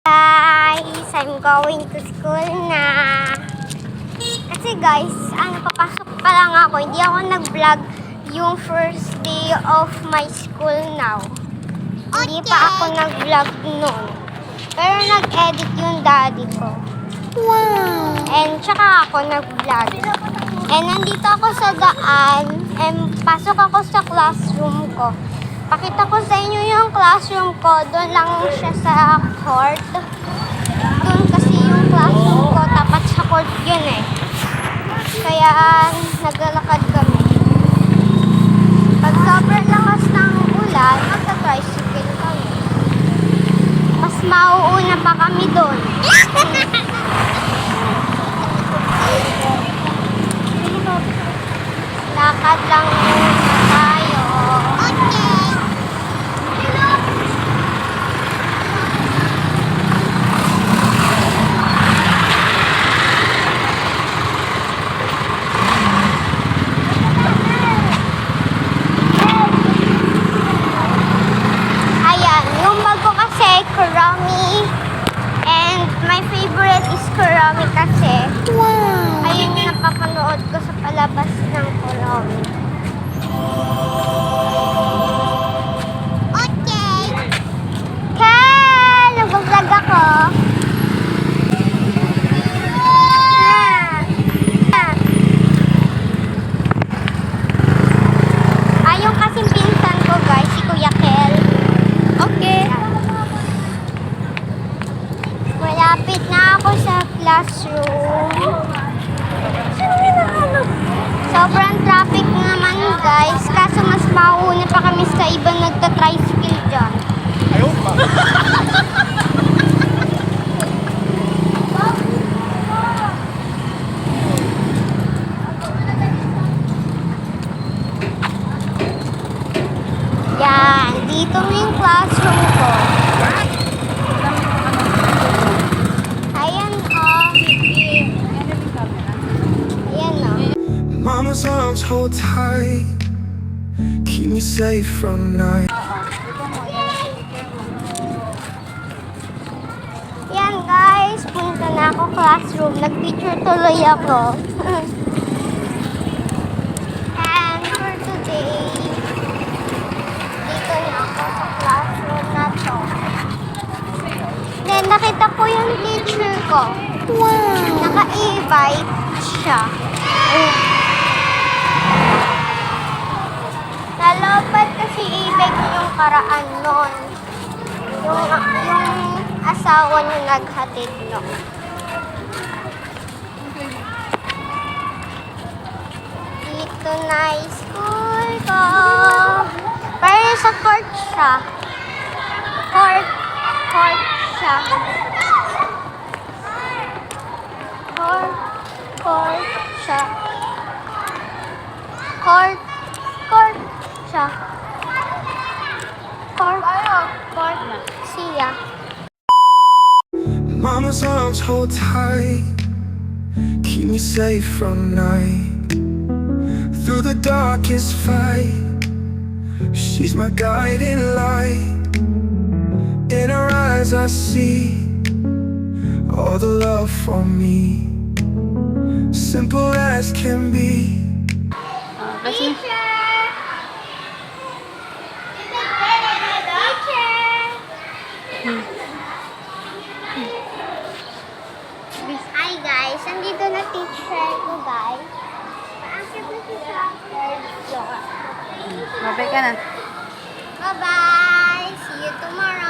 Guys, I'm going to school na. Kasi guys, papasok pa lang ako. Hindi ako nag-vlog yung first day of my school now. Hindi pa ako nag-vlog noon. Pero nag-edit yung daddy ko. Wow! And tsaka ako nag-vlog. And nandito ako sa daan. And pasok ako sa classroom ko. Pakita ko sa inyo yung classroom ko. Doon lang siya sa court. Doon kasi yung classroom ko. Tapat sa court yun eh. Kaya naglalakad kami. Pag sobrang lakas ng ulan, magta-tricycle kami. Mas mauuna pa kami doon. Lakad lang muna tayo. Okay. Ayan, yung bag ko kasi Kurami. And my favorite is Kurami kasi. Wow! Ayun yung napapanood ko sa palabas ng Kurami. Okay! Ken! Nag-vlog ako. Yung kasing pinsan ko guys, si Kuya Kel. Okay. Malapit na ako sa classroom. Sobrang traffic naman guys, kaso mas mauna pa kami sa ibang nagta-tricycle dyan. Ayaw pa. Yan, dito na yung classroom ko. Ayan Ayan Mama's arms hold tight, keep me safe from night. Yan guys, punta na ako classroom. Nag-picture tuloy ako. And for today, dito na ako sa classroom na to. Then nakita ko yung teacher ko. Wow! Naka-e-bike siya. Nalopad kasi e-bike yung karaan nun. Yung asawa niya naghatid no. Dito na yung school ko. Pero sa court siya. Court siya. Court siya. Court siya. Court siya. Mama's arms hold tight, keep me safe from night. Through the darkest fight, she's my guiding light. In her eyes I see all the love for me, simple as can be. Teacher! Hi guys, nandito na teacher ko guys. Paakit na si third floor. Mabay ka na. Bye-bye! See you tomorrow!